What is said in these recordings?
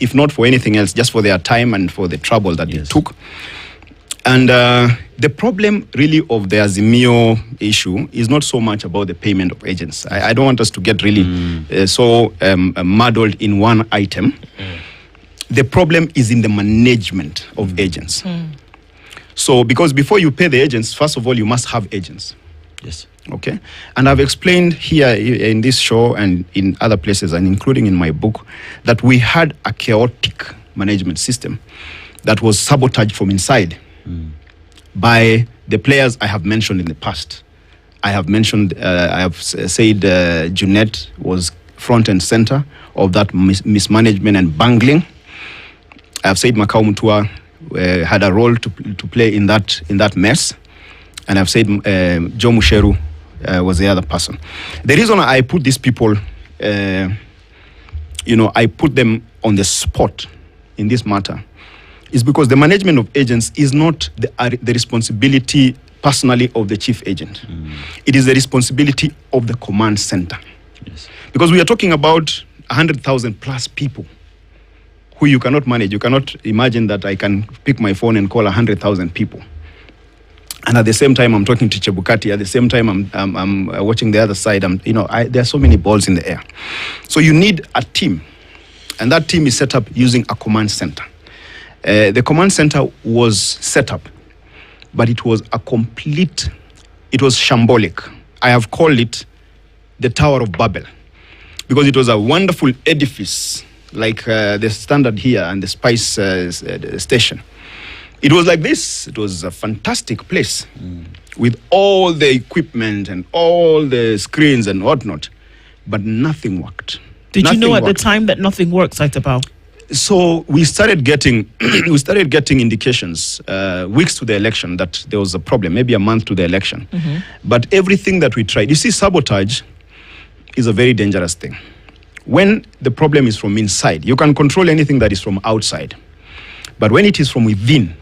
if not for anything else, just for their time and for the trouble that they took. And the problem really of the Azimio issue is not so much about the payment of agents. I don't want us to get really muddled in one item. The problem is in the management of agents. So, because before you pay the agents, first of all, you must have agents. Yes. Okay. And I've explained here in this show and in other places, and including in my book, that we had a chaotic management system that was sabotaged from inside by the players I have mentioned in the past. I have mentioned, I have said Junet was front and center of that mismanagement and bungling. I have said Makau Mutua had a role to play in that mess. And I've said Joe Musheru was the other person. The reason I put these people, I put them on the spot in this matter is because the management of agents is not the responsibility personally of the chief agent. It is the responsibility of the command center. Yes. Because we are talking about 100,000 plus people who you cannot manage. You cannot imagine that I can pick my phone and call 100,000 people. And at the same time, I'm talking to Chebukati. At the same time, I'm watching the other side. There are so many balls in the air. So you need a team. And that team is set up using a command center. The command center was set up, but it was it was shambolic. I have called it the Tower of Babel, because it was a wonderful edifice, like the Standard here and the Spice Station. It was like this. It was a fantastic place with all the equipment and all the screens and whatnot, but nothing worked. Did you know at the time that nothing worked, Saitapao? So we started getting indications weeks to the election that there was a problem, maybe a month to the election. But everything that we tried, you see, sabotage is a very dangerous thing. When the problem is from inside, you can control anything that is from outside. But when it is from within,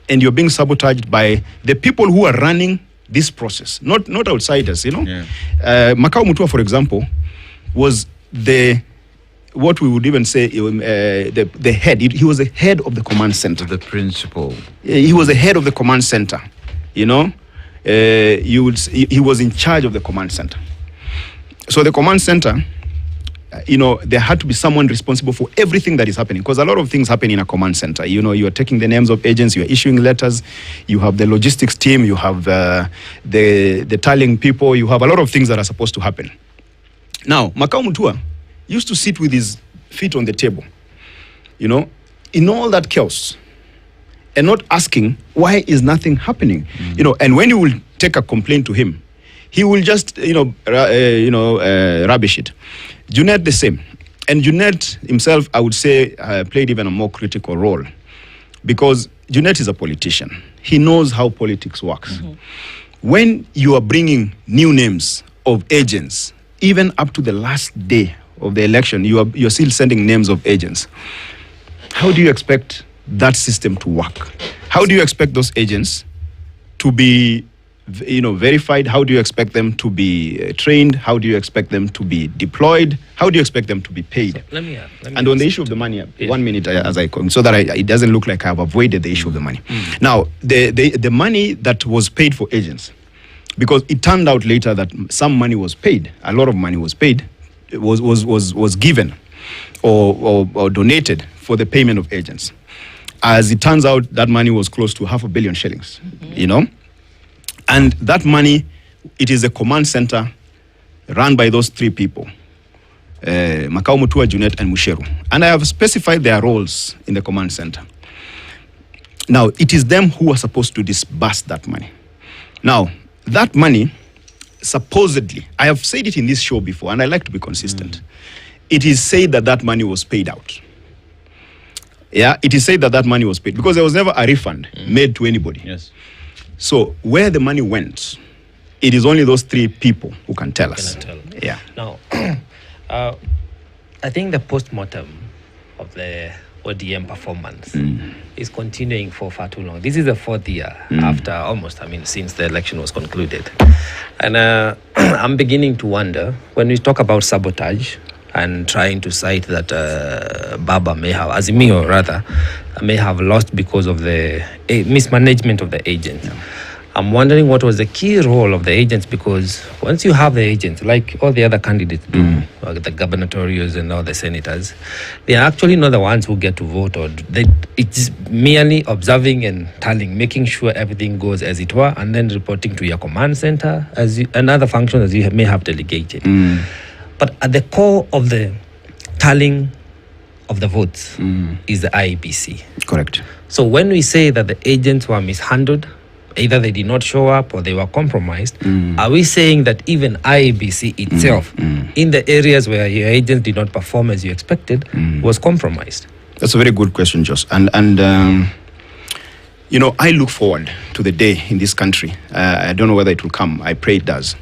and you're being sabotaged by the people who are running this process, not outsiders, Makau Mutua, for example, was what we would even say the head. He was the head of the command center. The principal. He was the head of the command center. He was in charge of the command center. So the command center, there had to be someone responsible for everything that is happening, because a lot of things happen in a command center. You are taking the names of agents, you are issuing letters, you have the logistics team, you have the tallying people, you have a lot of things that are supposed to happen. Now, Makau Mutua used to sit with his feet on the table, in all that chaos, and not asking, why is nothing happening? And when you will take a complaint to him, he will just, rubbish it. Junet the same. And Junet himself, I would say, played even a more critical role, because Junet is a politician. He knows how politics works. When you are bringing new names of agents, even up to the last day of the election, you're still sending names of agents. How do you expect that system to work? How do you expect those agents to be verified? How do you expect them to be trained? How do you expect them to be deployed? How do you expect them to be paid? So let me and on the issue of the money, 1 minute as I come, so that it doesn't look like I have avoided the issue of the money. Now, the money that was paid for agents, because it turned out later that some money was paid, a lot of money was paid, was given or donated for the payment of agents. As it turns out, that money was close to 500 million shillings, And that money, it is a command center run by those three people, Makau Mutua, Junet, and Musheru. And I have specified their roles in the command center. Now, it is them who are supposed to disburse that money. Now, that money, supposedly, I have said it in this show before, and I like to be consistent. It is said that money was paid out. Yeah, it is said that money was paid, because there was never a refund made to anybody. Yes. So where the money went, it is only those three people who can tell us. Yeah. Now, I think the post-mortem of the ODM performance is continuing for far too long. This is the fourth year after almost, since the election was concluded. And I'm beginning to wonder, when we talk about sabotage, and trying to cite that Baba may have, Azimio rather, may have lost because of the mismanagement of the agents. Yeah. I'm wondering what was the key role of the agents, because once you have the agents, like all the other candidates do, like the gubernatorials and all the senators, they are actually not the ones who get to vote, or it's merely observing and tallying, making sure everything goes as it were, and then reporting to your command center and other functions as you may have delegated. But at the core of the tallying of the votes is the IEBC. Correct. So when we say that the agents were mishandled, either they did not show up or they were compromised, are we saying that even IEBC itself, in the areas where your agents did not perform as you expected, was compromised? That's a very good question, Joss. And you know, I look forward to the day in this country. I don't know whether it will come. I pray it does.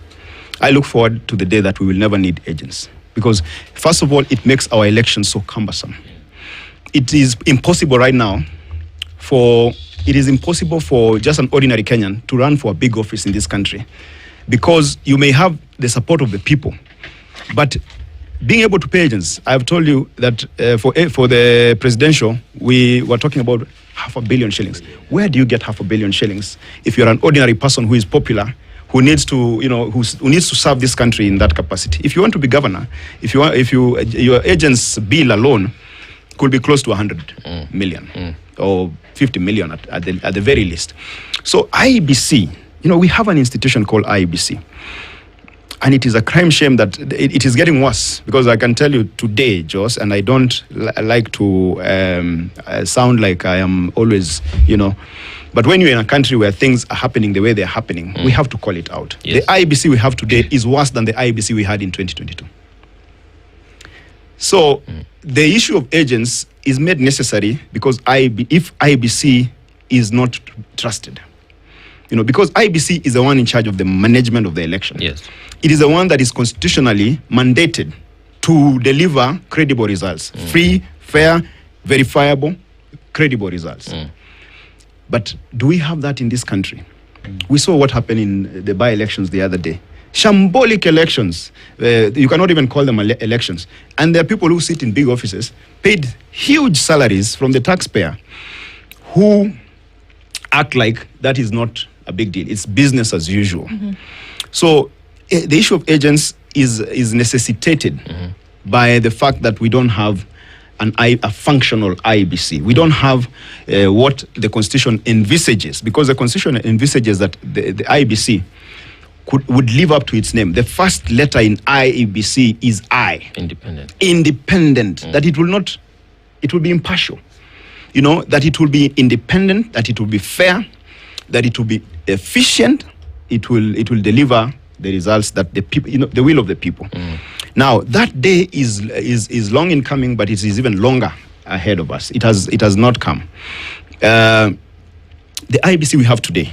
I look forward to the day that we will never need agents. Because, first of all, it makes our elections so cumbersome. It is impossible right now for just an ordinary Kenyan to run for a big office in this country, because you may have the support of the people, but being able to pay agents, I've told you that for the presidential, we were talking about 500 million shillings. Where do you get 500 million shillings if you're an ordinary person who is popular, who needs to, who needs to serve this country in that capacity? If you want to be governor, your agent's bill alone could be close to 100 million or 50 million at the very least. So IEBC, we have an institution called IEBC, and it is a crime shame that it is getting worse, because I can tell you today, Joss, and I don't like to sound like I am always, but when you're in a country where things are happening the way they're happening, we have to call it out. Yes. The IEBC we have today is worse than the IEBC we had in 2022. So the issue of agents is made necessary because if IEBC is not trusted, because IEBC is the one in charge of the management of the election. Yes. It is the one that is constitutionally mandated to deliver credible results, free, fair, verifiable, credible results. But do we have that in this country? We saw what happened in the by-elections the other day. Shambolic elections. You cannot even call them elections. And there are people who sit in big offices, paid huge salaries from the taxpayer, who act like that is not a big deal. It's business as usual. So the issue of agents is necessitated by the fact that we don't have a functional IEBC. We don't have what the Constitution envisages, because the Constitution envisages that the IEBC would live up to its name. The first letter in IEBC is I. Independent. That it will be impartial. That it will be independent, that it will be fair, that it will be efficient, it will deliver the results that the people, the will of the people. Now, that day is long in coming, but it is even longer ahead of us. It has not come. The IEBC we have today,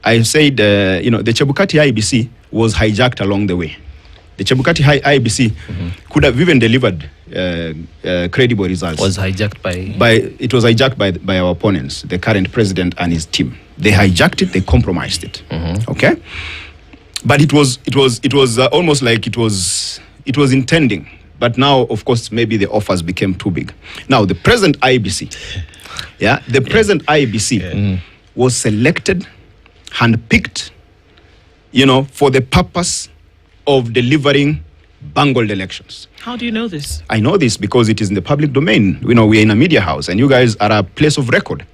I said, the Chebukati IEBC was hijacked along the way. The Chebukati IEBC could have even delivered credible results. Was hijacked it was hijacked by our opponents, the current president and his team. They hijacked it. They compromised it. Okay, but it was almost like it was intending. But now, of course, maybe the offers became too big. Now, the present IEBC, present IEBC was selected, handpicked, for the purpose of delivering bungled elections. How do you know this? I know this because it is in the public domain. We're in a media house, and you guys are a place of record.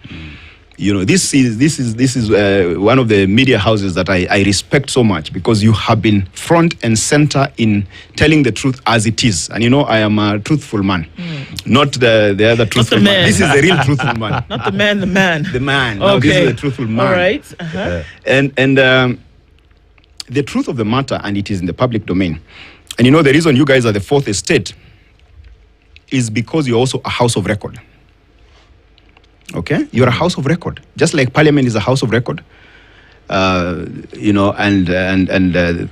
This is one of the media houses that I respect so much, because you have been front and center in telling the truth as it is. And I am a truthful man, not the other truthful man. This is the real truthful man. Not the man, the man. The man. Okay. No, this is the truthful man. All right. And the truth of the matter, and it is in the public domain. And the reason you guys are the fourth estate is because you're also a house of record. Okay? You're a house of record. Just like Parliament is a house of record, and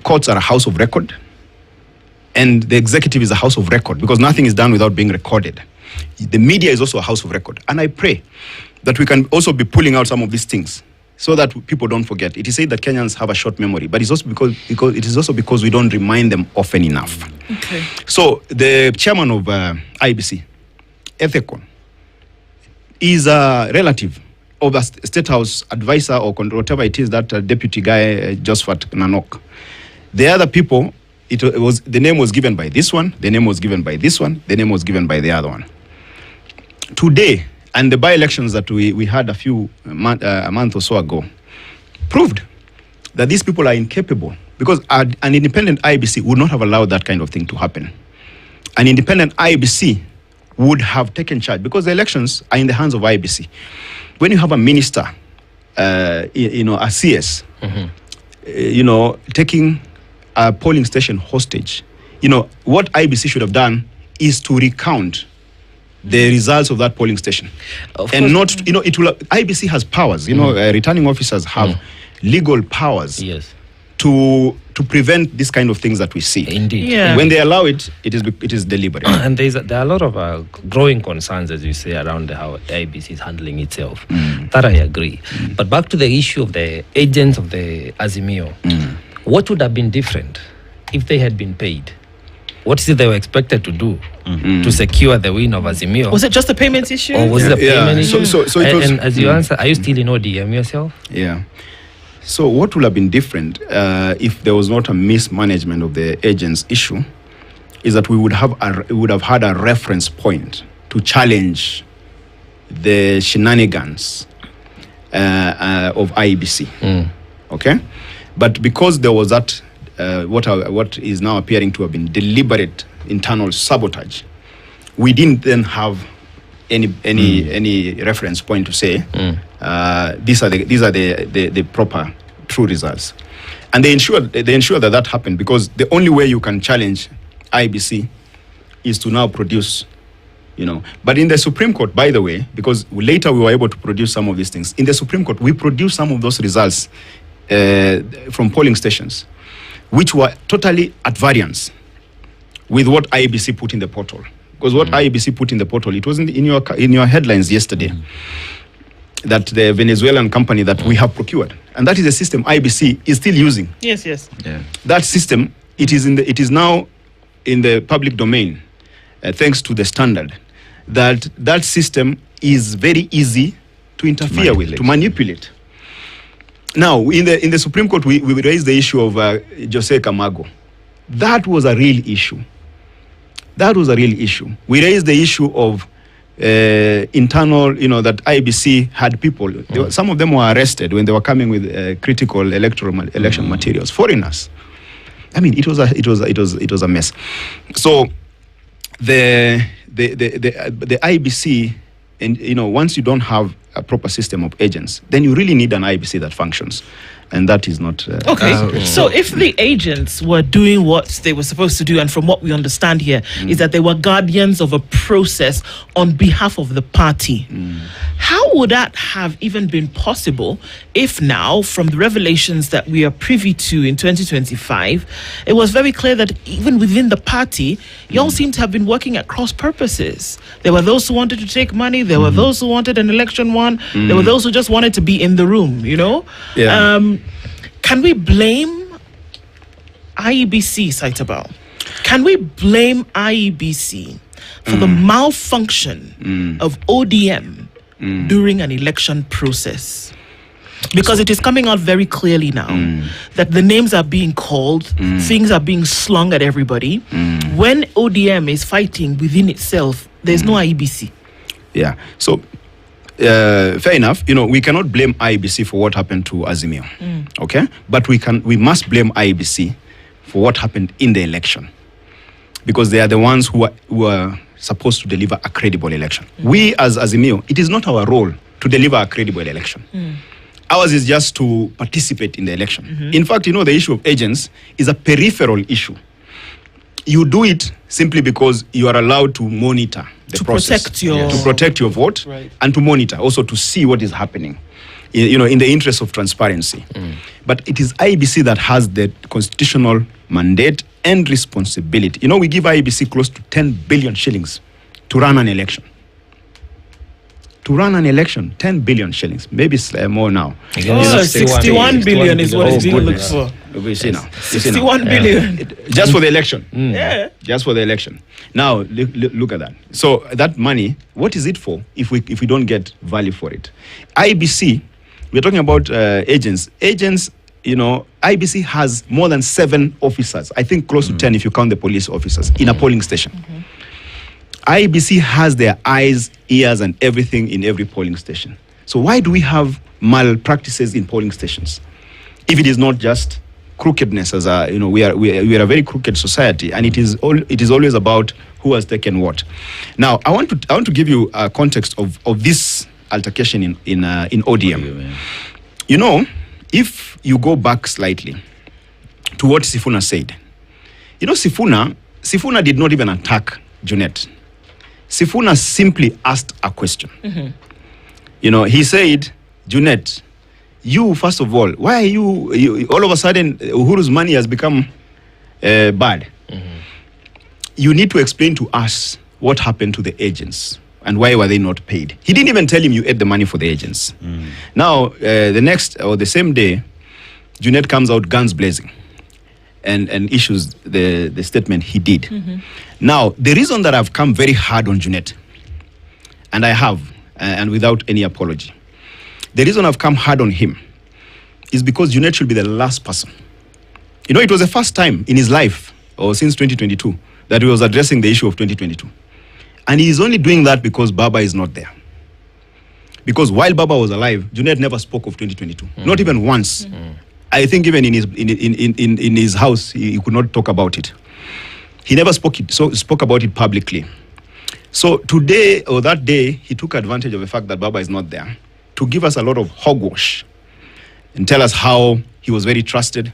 courts are a house of record, and the executive is a house of record, because nothing is done without being recorded. The media is also a house of record. And I pray that we can also be pulling out some of these things so that people don't forget. It is said that Kenyans have a short memory, but it's also because we don't remind them often enough. Okay. So the chairman of IEBC, Ethicon, is a relative of a State House advisor or whatever it is, that deputy guy, Josephat Nanok. The other people, the name was given by this one, the name was given by this one, the name was given by the other one. Today, and the by-elections that we had a month or so ago, proved that these people are incapable, because an independent IEBC would not have allowed that kind of thing to happen. An independent IEBC would have taken charge, because the elections are in the hands of IEBC. When you have a minister, a CS, taking a polling station hostage, what IEBC should have done is to recount the results of that polling station, and not, IEBC has powers. Returning officers have legal powers. Yes. To prevent this kind of things that we see. Indeed. Yeah. When they allow it, it is deliberate. And there are a lot of growing concerns, as you say, around how IEBC is handling itself. That I agree. But back to the issue of the agents of the Azimio, what would have been different if they had been paid? What is it they were expected to do to secure the win of Azimio? Was it just a payment issue? Or was it a payment issue? So it was, and as you answer, are you still in ODM yourself? Yeah. So what would have been different if there was not a mismanagement of the agents issue is that we would have had a reference point to challenge the shenanigans of IEBC. Okay? But because there was that what is now appearing to have been deliberate internal sabotage, we didn't then have any reference point to say these are the proper true results, and they ensure that happened, because the only way you can challenge IEBC is to now produce, But in the Supreme Court, by the way, because later we were able to produce some of these things, in the Supreme Court we produced some of those results from polling stations, which were totally at variance with what IEBC put in the portal. Because what IEBC put in the portal, it wasn't in your headlines yesterday, that the Venezuelan company that we have procured, and that is a system IEBC is still using. Yes. Yeah. That system, it is now in the public domain, thanks to the standard. That system is very easy to interfere with, to manipulate. Now, in the Supreme Court, we raised the issue of Jose Camargo. That was a real issue. We raised the issue of internal, that IEBC had people. Some of them were arrested when they were coming with critical electoral election materials. Foreigners. I mean, it was a mess. So the IEBC, and once you don't have a proper system of agents, then you really need an IEBC that functions. And that is not... okay. So if the agents were doing what they were supposed to do, and from what we understand here, is that they were guardians of a process on behalf of the party, how would that have even been possible if now, from the revelations that we are privy to in 2025, it was very clear that even within the party, y'all seem to have been working at cross purposes? There were those who wanted to take money, there were those who wanted an election won, there were those who just wanted to be in the room, Yeah. Can we blame IEBC, Saitabao? Can we blame IEBC for the malfunction of ODM during an election process? Because it is coming out very clearly now that the names are being called, things are being slung at everybody. When ODM is fighting within itself, there's no IEBC. Yeah. So, fair enough. We cannot blame IEBC for what happened to Azimio. Okay? But we must blame IEBC for what happened in the election. Because they are the ones who are supposed to deliver a credible election. We as Azimio, it is not our role to deliver a credible election. Ours is just to participate in the election. In fact, the issue of agents is a peripheral issue. You do it simply because you are allowed to monitor the process. To protect your vote, right. And to monitor, also to see what is happening, in the interest of transparency. But it is IEBC that has the constitutional mandate and responsibility. We give IEBC close to 10 billion shillings to run an election. to run an election, 10 billion shillings, maybe more now. Oh, 61 billion is what is being looked for. We see now. 61 billion. Just for the election. Yeah. Just for the election. Now, look at that. So that money, what is it for if we don't get value for it? IEBC, we're talking about agents. Agents, IEBC has more than 7 officers. I think close to 10 if you count the police officers in a polling station. IEBC has their eyes, ears, and everything in every polling station. So why do we have malpractices in polling stations? If it is not just crookedness, as we are a very crooked society, and it is always about who has taken what. Now, I want to give you a context of this altercation in ODM. If you go back slightly to what Sifuna said, Sifuna did not even attack Junet. Sifuna simply asked a question. He said, Junet, you, first of all, why are you all of a sudden, Uhuru's money has become bad. You need to explain to us what happened to the agents and why were they not paid. He didn't even tell him you ate the money for the agents. Now, the next or the same day, Junet comes out guns blazing and issues the statement he did. Now, the reason that I've come very hard on Junet, and I have, and without any apology, the reason I've come hard on him is because Junet should be the last person. It was the first time in his life, or since 2022, that he was addressing the issue of 2022. And he is only doing that because Baba is not there. Because while Baba was alive, Junet never spoke of 2022, not even once. I think even in his house, he could not talk about it. He never spoke about it publicly. So today, or that day, he took advantage of the fact that Baba is not there to give us a lot of hogwash and tell us how he was very trusted,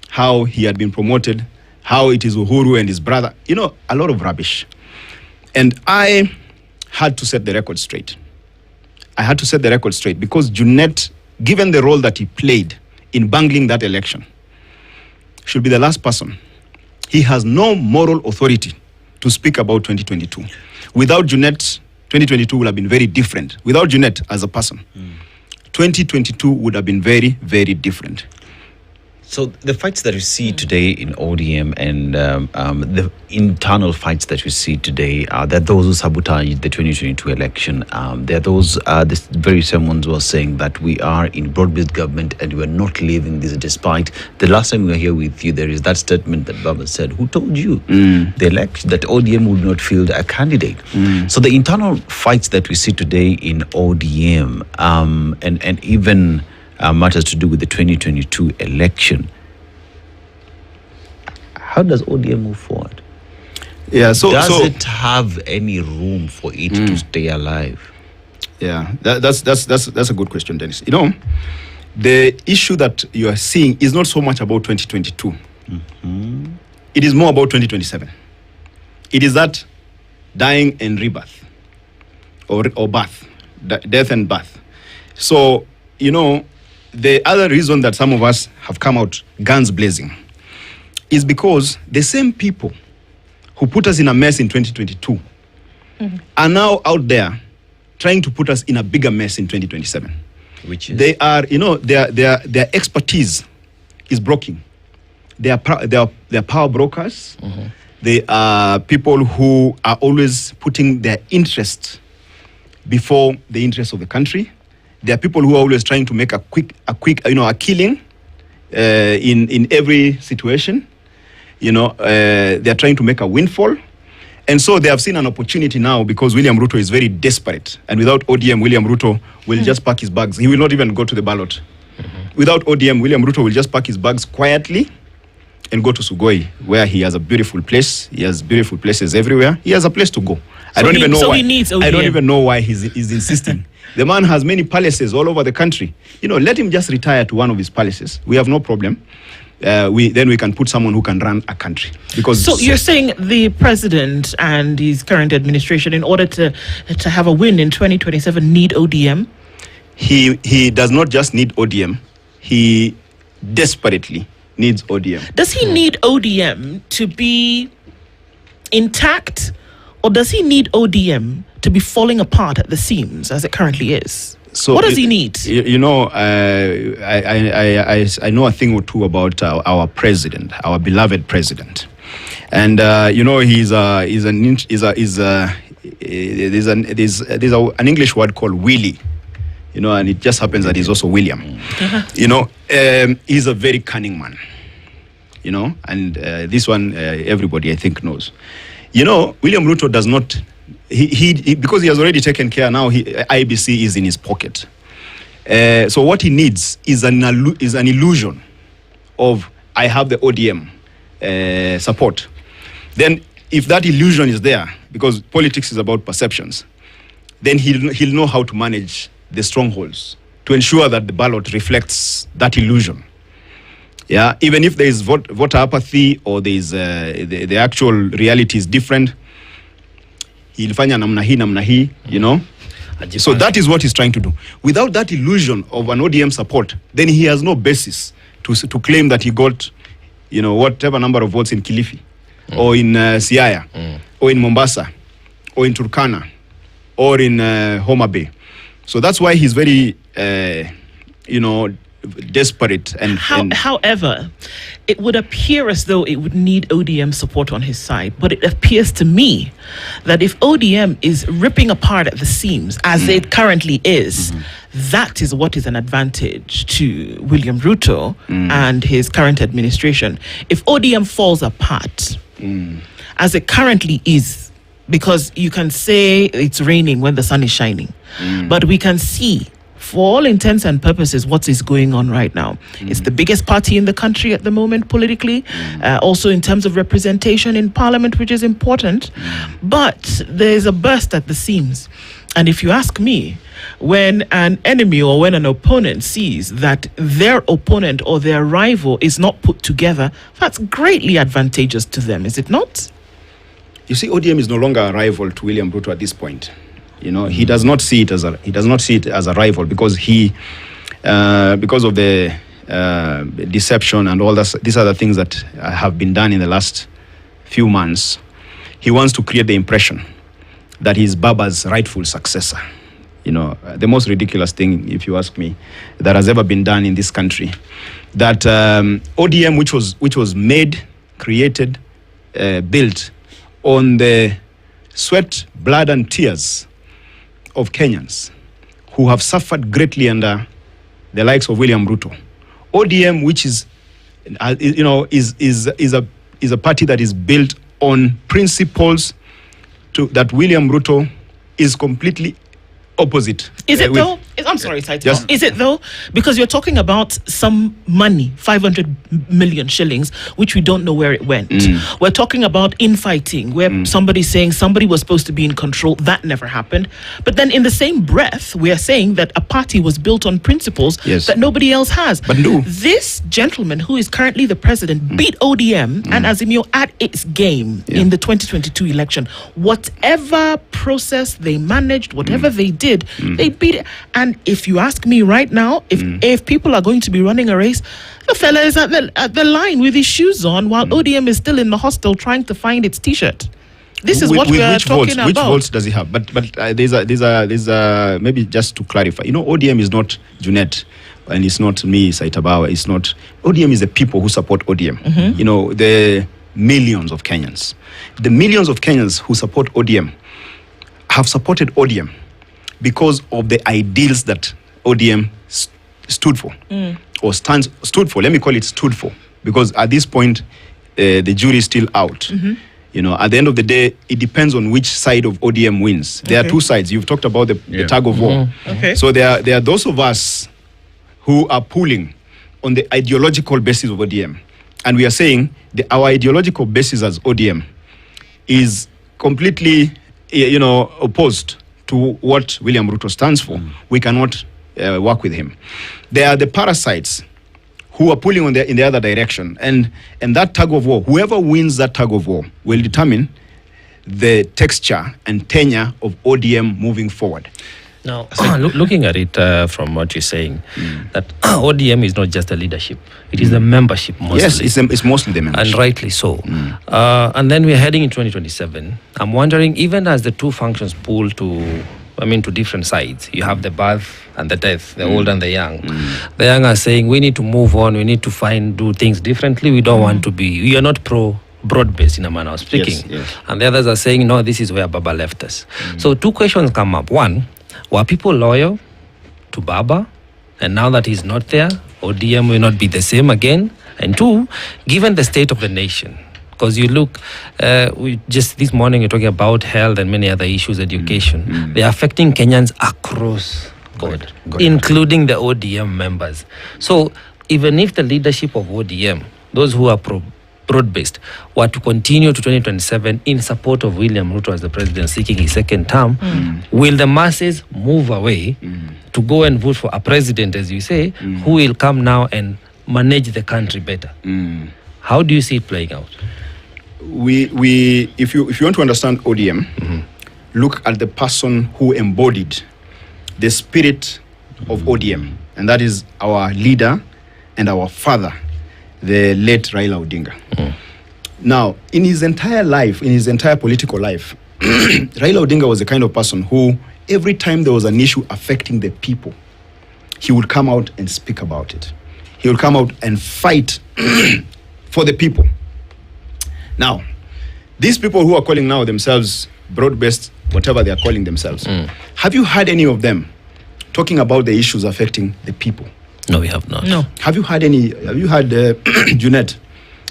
how he had been promoted, how it is Uhuru and his brother. A lot of rubbish. And I had to set the record straight. I had to set the record straight because Junet, given the role that he played in bungling that election, should be the last person. He has no moral authority to speak about 2022. Without Junet, 2022 would have been very different. Without Junet as a person, 2022 would have been very, very different. So the fights that we see today in ODM and the internal fights that we see today, there are those who sabotage the 2022 election. There are those, this very same ones who are saying that we are in broad-based government and we are not leaving this, despite the last time we were here with you, there is that statement that Baba said, who told you the election that ODM would not field a candidate? So the internal fights that we see today in ODM and even matters to do with the 2022 election. How does ODM move forward? Yeah, does it have any room for it to stay alive? Yeah, that's a good question, Dennis. The issue that you are seeing is not so much about 2022. It is more about 2027. It is that dying and rebirth, or birth, death and birth. So, the other reason that some of us have come out guns blazing is because the same people who put us in a mess in 2022 are now out there trying to put us in a bigger mess in 2027. Which is? They are, their expertise is broken. They are power brokers. They are people who are always putting their interest before the interest of the country. There are people who are always trying to make a killing in every situation. They are trying to make a windfall. And so they have seen an opportunity now because William Ruto is very desperate. And without ODM, William Ruto will just pack his bags. He will not even go to the ballot. Without ODM, William Ruto will just pack his bags quietly and go to Sugoi, where he has a beautiful place. He has beautiful places everywhere. He has a place to go. I don't even know why he's insisting. The man has many palaces all over the country. Let him just retire to one of his palaces. We have no problem. Then we can put someone who can run a country. So you're saying the president and his current administration, in order to have a win in 2027, need ODM? He does not just need ODM. He desperately needs ODM. Does he need ODM to be intact, Or does he need ODM to be falling apart at the seams as it currently is? So what does he need? I know a thing or two about our president, our beloved president, and there's an English word called Willie, and it just happens that he's also William. He's a very cunning man, and this one everybody I think knows. William Ruto does not. He because he has already taken care now. IEBC is in his pocket. So what he needs is an illusion of I have the ODM support. Then, if that illusion is there, because politics is about perceptions, then he'll know how to manage the strongholds to ensure that the ballot reflects that illusion. Yeah, even if there is voter apathy or there is the actual reality is different. He'll fanya namna hii, So that is what he's trying to do. Without that illusion of an ODM support, then he has no basis to claim that he got, whatever number of votes in Kilifi, or in Siaya, or in Mombasa, or in Turkana, or in Homa Bay. So that's why he's very, desperate. However, it would appear as though it would need ODM support on his side, but it appears to me that if ODM is ripping apart at the seams as it currently is, that is what is an advantage to William Ruto and his current administration. If ODM falls apart as it currently is, because you can say it's raining when the sun is shining, but we can see for all intents and purposes what is going on right now. It's the biggest party in the country at the moment politically, also in terms of representation in parliament, which is important, but there's a burst at the seams. And if you ask me, when an enemy or when an opponent sees that their opponent or their rival is not put together, that's greatly advantageous to them, is it not? You see, ODM is no longer a rival to William Ruto at this point. He does not see it as a rival because because of the deception and all that. These are the things that have been done in the last few months. He wants to create the impression that he's Baba's rightful successor. The most ridiculous thing, if you ask me, that has ever been done in this country. That ODM, which was made, created, built on the sweat, blood, and tears of Kenyans who have suffered greatly under the likes of William Ruto. ODM, which is a party that is built on principles that William Ruto is completely opposite. Is it though? I'm sorry, Saito. Yes. Is it though? Because you're talking about some money, 500 million shillings, which we don't know where it went. We're talking about infighting, where somebody's saying somebody was supposed to be in control. That never happened. But then in the same breath, we are saying that a party was built on principles that nobody else has. But no. This gentleman, who is currently the president, beat ODM and Azimio at its game in the 2022 election. Whatever process they managed, whatever they did, they beat it. And if you ask me right now, if people are going to be running a race, the fella is at the line with his shoes on while ODM is still in the hostel trying to find its T-shirt. This is what we are talking about. Which votes does he have? But there's a maybe just to clarify. ODM is not Junet, and it's not me, Saitabawa. It's not. ODM is the people who support ODM. The millions of Kenyans. The millions of Kenyans who support ODM have supported ODM because of the ideals that ODM stood for, or stood for. Let me call it stood for, because at this point, the jury is still out. At the end of the day, it depends on which side of ODM wins. There are two sides. You've talked about the tug of war. So there are those of us who are pulling on the ideological basis of ODM, and we are saying our ideological basis as ODM is completely, opposed to what William Ruto stands for. We cannot work with him. There are the parasites who are pulling in the other direction. And that tug of war, whoever wins that tug of war will determine the texture and tenure of ODM moving forward. Now, looking at it from what you're saying, that ODM is not just a leadership; it is a membership mostly. Yes, it's mostly the membership. And rightly so. And then we're heading in 2027. I'm wondering, even as the two functions pull to different sides, you have the birth and the death, the old and the young. The young are saying, we need to move on, we need to do things differently. We don't want to be, we are not broad-based in a manner of speaking. Yes. And the others are saying, no, this is where Baba left us. So two questions come up. One, were people loyal to Baba? And now that he's not there, ODM will not be the same again. And two, given the state of the nation, because you look, we just this morning you're talking about health and many other issues, education. They are affecting Kenyans across God, including the ODM members. So even if the leadership of ODM, those who are broad-based, were to continue to 2027 in support of William Ruto as the president seeking his second term, will the masses move away to go and vote for a president, as you say, who will come now and manage the country better? How do you see it playing out? If you want to understand ODM, look at the person who embodied the spirit of ODM, and that is our leader and our father, the late Raila Odinga. Now, in his entire life, in his entire political life, Raila Odinga was the kind of person who, every time there was an issue affecting the people, he would come out and speak about it. He would come out and fight for the people. Now, these people who are calling now themselves broad-based, whatever they are calling themselves, have you heard any of them talking about the issues affecting the people? No, we have not. No. Have you heard Junet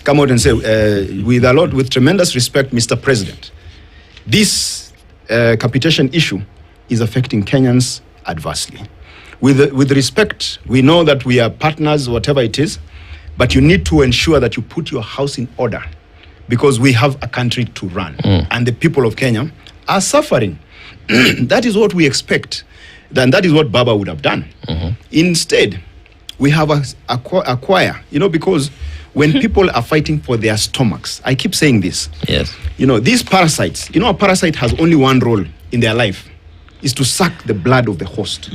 come out and say, with tremendous respect, Mr. President, this capitation issue is affecting Kenyans adversely. With respect, we know that we are partners, whatever it is, but you need to ensure that you put your house in order, because we have a country to run, and the people of Kenya are suffering. That is what we expect. Then that is what Baba would have done. Instead, we have a choir, because when people are fighting for their stomachs, I keep saying this. Yes. These parasites, a parasite has only one role in their life, is to suck the blood of the host.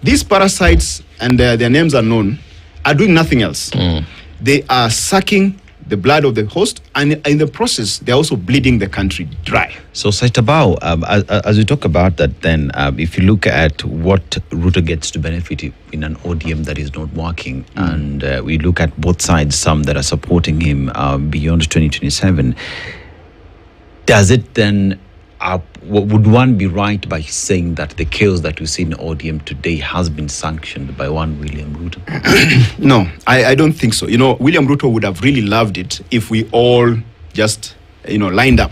These parasites, and their names are known, are doing nothing else. They are sucking the blood of the host, and in the process, they're also bleeding the country dry. So, Saitabao, as we talk about that, then if you look at what Ruto gets to benefit in an ODM that is not working, and we look at both sides, some that are supporting him beyond 2027, does it then, would one be right by saying that the chaos that we see in ODM today has been sanctioned by one William Ruto? No, I don't think so. William Ruto would have really loved it if we all just, lined up.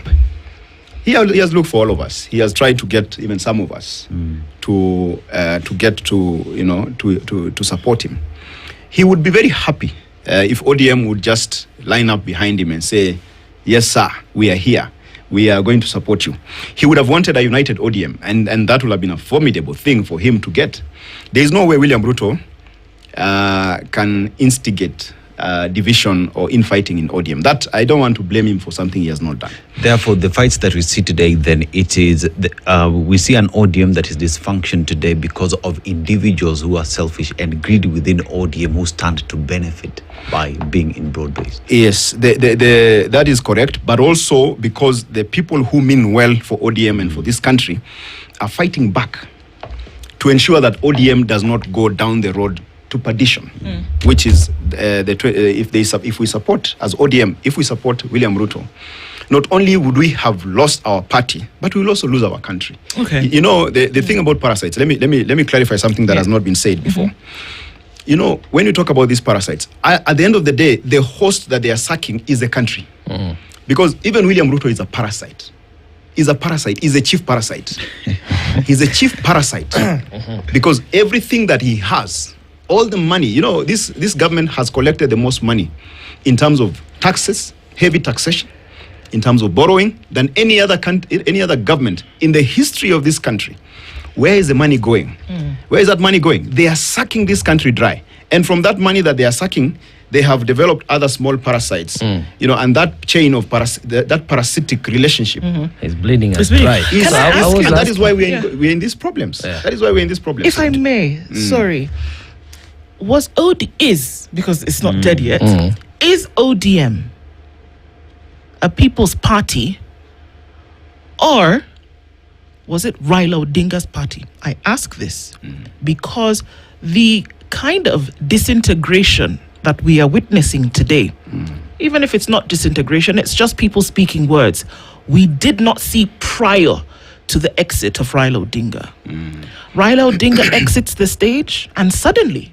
He has looked for all of us. He has tried to get even some of us to get to support him. He would be very happy if ODM would just line up behind him and say, yes, sir, we are here. We are going to support you. He would have wanted a united ODM, and that would have been a formidable thing for him to get. There is no way William Ruto can instigate division or infighting in ODM. That, I don't want to blame him for something he has not done. Therefore, the fights that we see today, then it is, we see an ODM that is dysfunction today because of individuals who are selfish and greedy within ODM who stand to benefit by being in broad-based. Yes, that is correct, but also because the people who mean well for ODM and for this country are fighting back to ensure that ODM does not go down the road to perdition, which is if we support as ODM, if we support William Ruto, not only would we have lost our party, but we will also lose our country. Okay. The thing about parasites. Let me clarify something that has not been said before. When you talk about these parasites, at the end of the day, the host that they are sucking is the country, because even William Ruto is a parasite. He's a chief parasite. He's a chief parasite because everything that he has, all the money, this government has collected the most money in terms of taxes, heavy taxation, in terms of borrowing, than any other government in the history of this country. where is the money going? Where is that money going? They are sucking this country dry. And from that money that they are sucking, they have developed other small parasites, and that chain of that parasitic relationship Is bleeding us bleeding. dry. Can I ask you- and that is why we're in these problems. Yeah. That is why we're in these problems. If I may, sorry, is because it's not dead yet. Is ODM a people's party, or was it Raila Odinga's party? I ask this because the kind of disintegration that we are witnessing today, even if it's not disintegration, it's just people speaking words, we did not see prior to the exit of Raila Odinga. Raila Odinga exits the stage, and suddenly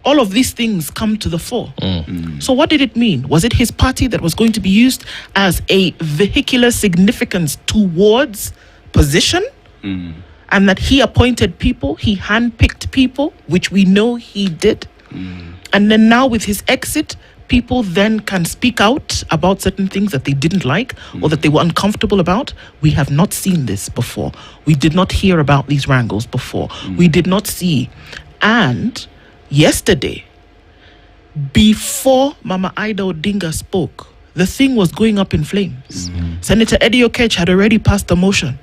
all of these things come to the fore. So what did it mean? Was it his party that was going to be used as a vehicular significance towards position? And that he appointed people, he handpicked people, which we know he did. And then now with his exit, people then can speak out about certain things that they didn't like or that they were uncomfortable about. We have not seen this before. We did not hear about these wrangles before. We did not see. And yesterday, before Mama Ida Odinga spoke, the thing was going up in flames. Senator Eddie Okech had already passed a motion.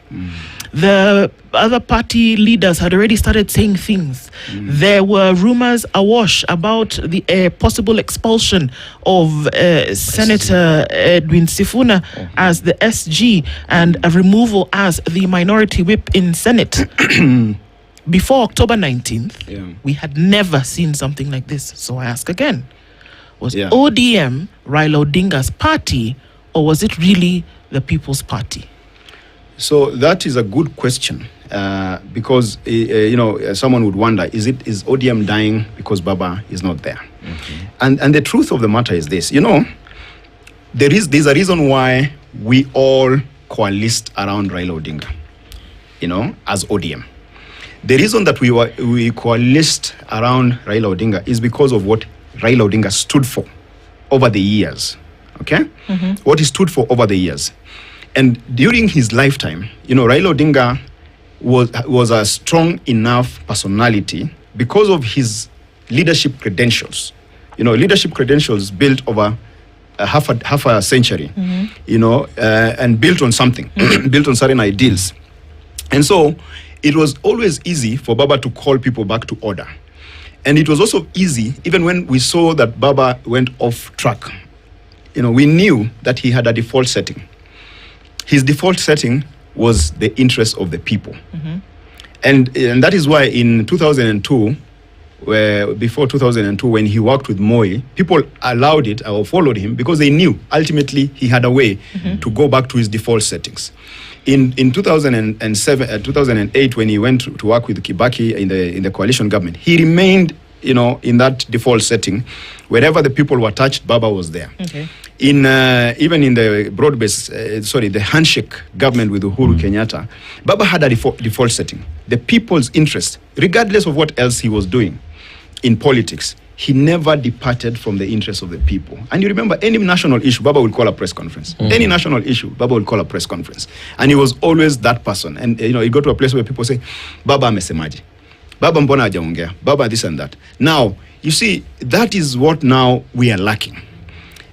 The other party leaders had already started saying things. There were rumors awash about the possible expulsion of Senator Edwin Sifuna as the SG and a removal as the minority whip in Senate. Before October 19th, we had never seen something like this. So I ask again, was ODM Raila Odinga's party, or was it really the People's Party? So that is a good question, because someone would wonder: is ODM dying because Baba is not there? And the truth of the matter is this: there's a reason why we all coalesced around Raila Odinga, as ODM. The reason that we coalesced around Raila Odinga is because of what Raila Odinga stood for over the years. Okay, what he stood for over the years. And during his lifetime, Raila Odinga was a strong enough personality because of his leadership credentials. Leadership credentials built over half a century, and built on something, built on certain ideals. And so it was always easy for Baba to call people back to order. And it was also easy, even when we saw that Baba went off track, we knew that he had a default setting. His default setting was the interest of the people. And that is why in 2002, before 2002, when he worked with Moi, people allowed it or followed him because they knew ultimately he had a way to go back to his default settings. In 2007, 2008, when he went to work with Kibaki in the coalition government, he remained, in that default setting. Wherever the people were touched, Baba was there. Even in the the handshake government with Uhuru Kenyatta, Baba had a default setting. The people's interest, regardless of what else he was doing in politics, he never departed from the interest of the people. And you remember, any national issue, Baba would call a press conference. Any national issue, Baba would call a press conference. And he was always that person. And he got to a place where people say, Baba amesemaji, Baba mbona hajaongea, Baba this and that. Now, you see, that is what now we are lacking.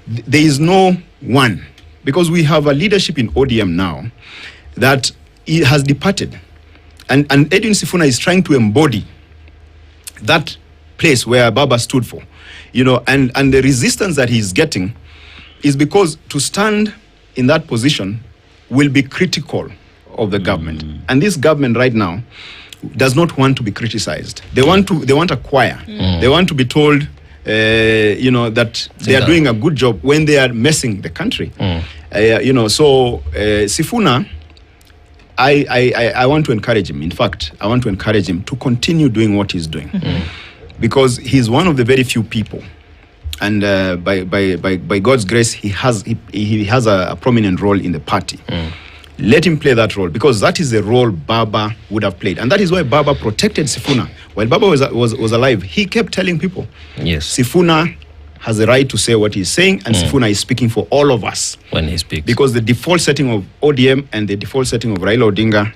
There is no one, because we have a leadership in ODM now that has departed. And Edwin Sifuna is trying to embody that place where Baba stood for. And the resistance that he's getting is because to stand in that position will be critical of the government. And this government right now does not want to be criticized. They want a choir. They want to be told that they are doing a good job when they are messing the country. So Sifuna, I want to encourage him. In fact, I want to encourage him to continue doing what he's doing, because he's one of the very few people, and by God's grace, he has a prominent role in the party. Let him play that role, because that is the role Baba would have played. And that is why Baba protected Sifuna. While Baba was alive, he kept telling people, yes, Sifuna has the right to say what he's saying, and Sifuna is speaking for all of us when he speaks. Because the default setting of ODM and the default setting of Raila Odinga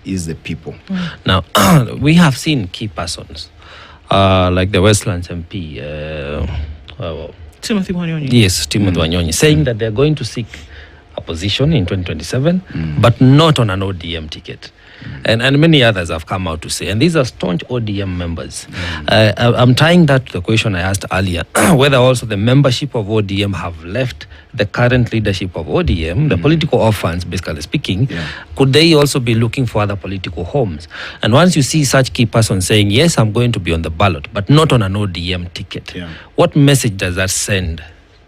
is the people. Now, we have seen key persons, like the Westlands MP, Timothy Wanyonyi. yes, Timothy Wanyonyi, saying that they're going to seek a position in 2027, but not on an ODM ticket. And many others have come out to say, and these are staunch ODM members. I'm tying that to the question I asked earlier, whether also the membership of ODM have left the current leadership of ODM, the political orphans, basically speaking, could they also be looking for other political homes? And once you see such key persons saying, yes, I'm going to be on the ballot, but not on an ODM ticket, what message does that send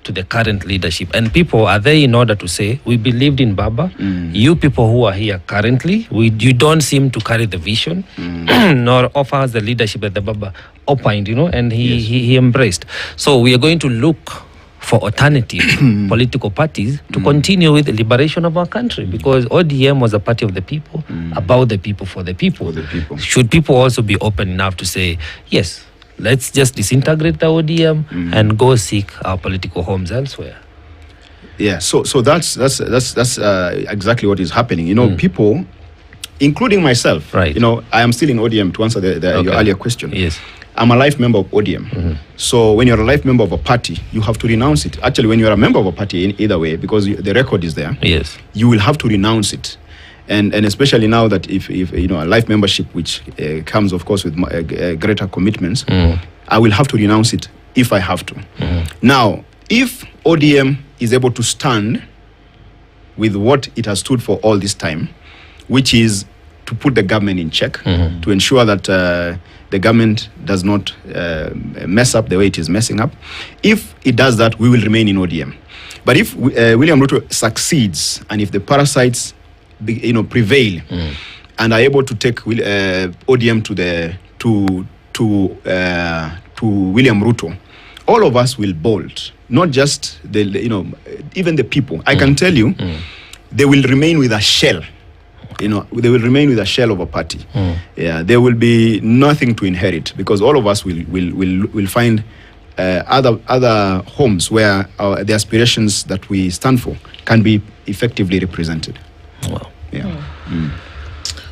to the current leadership? And people, are they in order to say, we believed in Baba, you people who are here currently, you don't seem to carry the vision, nor offer us the leadership that the Baba opined, and he embraced. So we are going to look for alternative political parties to continue with the liberation of our country, because ODM was a party of the people, about the people, for the people. Should people also be open enough to say, yes, let's just disintegrate the ODM and go seek our political homes elsewhere? Yeah, so that's exactly what is happening. People, including myself, right? I am still in ODM, to answer your earlier question. Yes, I'm a life member of ODM. So when you're a life member of a party, you have to renounce it. Actually, when you're a member of a party, in either way, because the record is there, yes, you will have to renounce it. And especially now that if a life membership, which comes, of course, with greater commitments, I will have to renounce it if I have to. Now, if ODM is able to stand with what it has stood for all this time, which is to put the government in check, to ensure that the government does not mess up the way it is messing up, if it does that, we will remain in ODM. But if William Ruto succeeds, and if the parasites prevail and are able to take ODM to William Ruto, all of us will bolt. Not just even the people. I can tell you, they will remain with a shell. They will remain with a shell of a party. Yeah, there will be nothing to inherit, because all of us will find other homes where the aspirations that we stand for can be effectively represented. Wow. Yeah.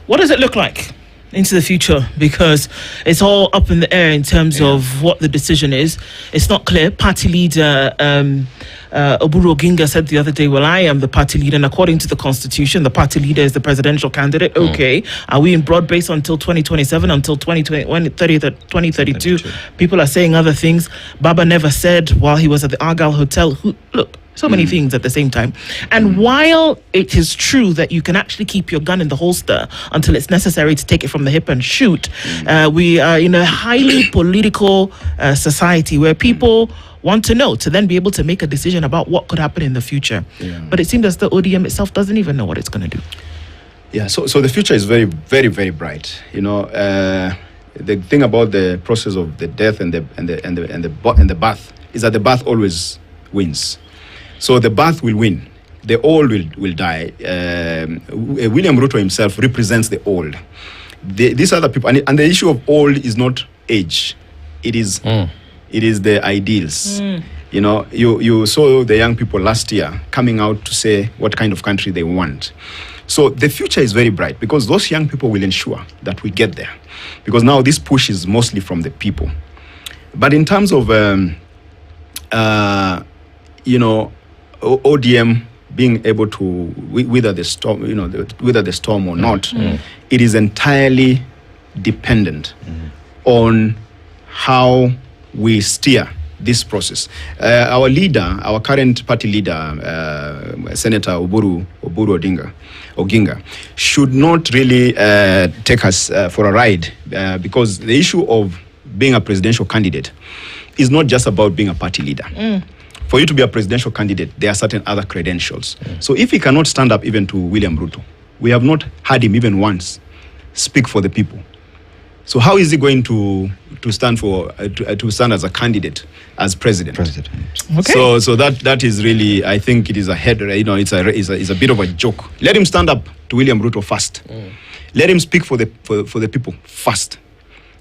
What does it look like into the future? Because it's all up in the air in terms of what the decision is. It's not clear. Party leader Oburu Oginga said the other day, well, I am the party leader, and according to the constitution, the party leader is the presidential candidate. Okay. Are we in broad base until 2027, until 2032? People are saying other things. Baba never said while he was at the Argyle Hotel. Look, so many things at the same time. And while it is true that you can actually keep your gun in the holster until it's necessary to take it from the hip and shoot, we are in a highly political society where people want to know, to then be able to make a decision about what could happen in the future. But it seems as the ODM itself doesn't even know what it's going to do. Yeah, so the future is very, very, very bright. The thing about the process of the death and the birth is that the birth always wins. So the birth will win. The old will die. William Ruto himself represents the old. These other people, and the issue of old is not age. It is the ideals. You saw the young people last year coming out to say what kind of country they want. So the future is very bright, because those young people will ensure that we get there. Because now this push is mostly from the people. But in terms of ODM being able to weather the storm, whether the storm or not, it is entirely dependent on how we steer this process. Our leader, our current party leader, Senator Oburu Oginga, should not really take us for a ride, because the issue of being a presidential candidate is not just about being a party leader. For you to be a presidential candidate, there are certain other credentials. So if he cannot stand up even to William Ruto, we have not heard him even once speak for the people. So how is he going to stand for to stand as a candidate as president? Okay. So that is really, I think it is a head. It's a bit of a joke. Let him stand up to William Ruto first. Let him speak for the people first.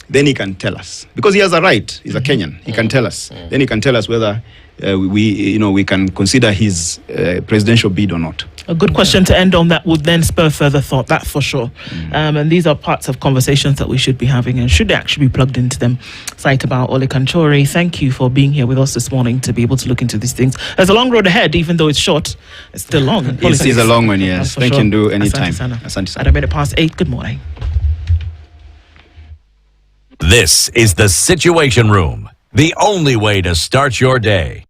Then he can tell us, because he has a right. He's a Kenyan. He can tell us. Then he can tell us whether we can consider his presidential bid or not. A good question to end on that would then spur further thought, that for sure. And these are parts of conversations that we should be having and should actually be plugged into them. Site about Ole Kanchori, thank you for being here with us this morning to be able to look into these things. There's a long road ahead, even though it's short. It's still long. It's a long one, yes. Thank you, Ndu, anytime. Asante sana. At a minute past 8, good morning. This is the Situation Room, the only way to start your day.